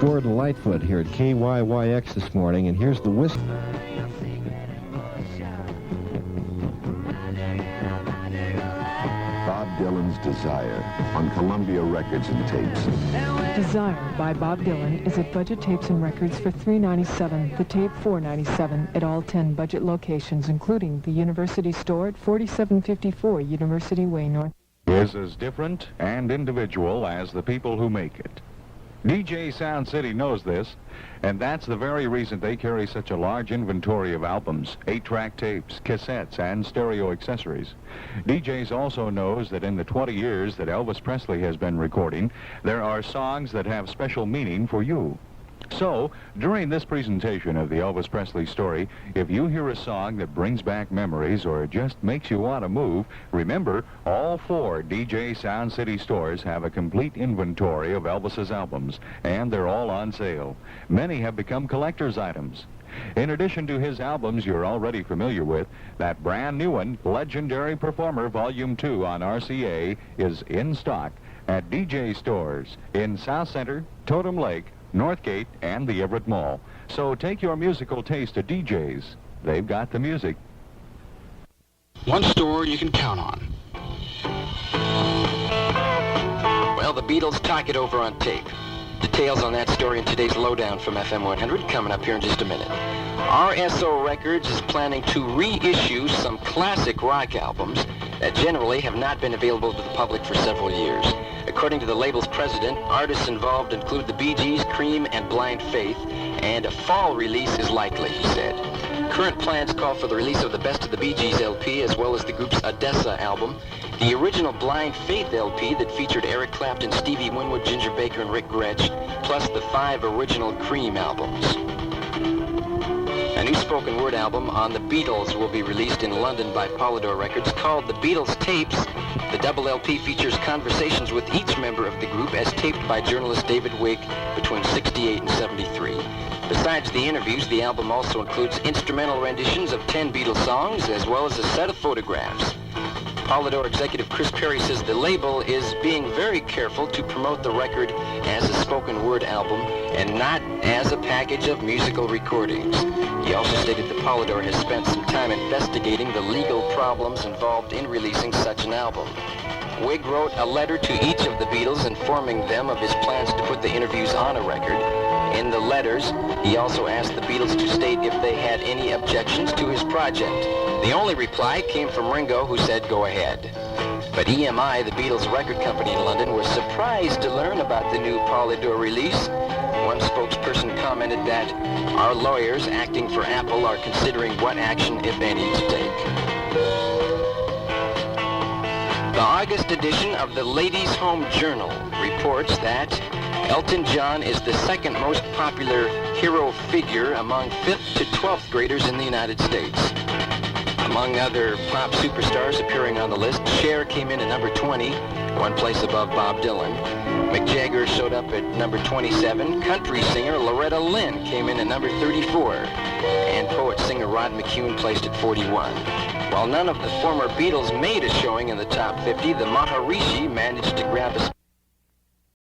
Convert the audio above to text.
Gordon Lightfoot here at KYYX this morning, and here's the whistle. Bob Dylan's Desire on Columbia Records and Tapes. Desire by Bob Dylan is at Budget Tapes and Records for $3.97, the tape $4.97 at all 10 budget locations, including the University Store at 4754 University Way North. Is as different and individual as the people who make it. DJ Sound City knows this, and that's the very reason they carry such a large inventory of albums, 8-track tapes, cassettes, and stereo accessories. DJs also knows that in the 20 years that Elvis Presley has been recording, there are songs that have special meaning for you. So, during this presentation of the Elvis Presley story, if you hear a song that brings back memories or just makes you want to move, remember, all 4 DJ Sound City stores have a complete inventory of Elvis's albums, and they're all on sale. Many have become collector's items. In addition to his albums you're already familiar with, that brand new one, Legendary Performer Volume 2 on RCA, is in stock at DJ stores in South Center, Totem Lake, Northgate, and the Everett Mall. So take your musical taste to DJs. They've got the music. One store you can count on. Well, the Beatles talk it over on tape. Details on that story in today's Lowdown from FM 100 coming up here in just a minute. RSO Records is planning to reissue some classic rock albums that generally have not been available to the public for several years. According to the label's president, artists involved include the Bee Gees, Cream, and Blind Faith, and a fall release is likely, he said. Current plans call for the release of the Best of the Bee Gees LP, as well as the group's Odessa album, the original Blind Faith LP that featured Eric Clapton, Stevie Winwood, Ginger Baker, and Rick Gretsch, plus the 5 original Cream albums. A new spoken word album on the Beatles will be released in London by Polydor Records called The Beatles Tapes. The double LP features conversations with each member of the group as taped by journalist David Wake between 68 and 73. Besides the interviews, the album also includes instrumental renditions of 10 Beatles songs as well as a set of photographs. Polydor executive Chris Perry says the label is being very careful to promote the record as a spoken word album and not as a package of musical recordings. He also stated that Polydor has spent some time investigating the legal problems involved in releasing such an album. Wig wrote a letter to each of the Beatles informing them of his plans to put the interviews on a record. In the letters, he also asked the Beatles to state if they had any objections to his project. The only reply came from Ringo, who said, "Go ahead." But EMI, the Beatles record company in London, was surprised to learn about the new Polydor release. One spokesperson commented that our lawyers acting for Apple are considering what action, if any, to take. The August edition of the Ladies' Home Journal reports that Elton John is the second most popular hero figure among 5th to 12th graders in the United States. Among other pop superstars appearing on the list, Cher came in at number 20, one place above Bob Dylan. Mick Jagger showed up at number 27. Country singer Loretta Lynn came in at number 34. And poet-singer Rod McCune placed at 41. While none of the former Beatles made a showing in the top 50, the Maharishi managed to grab a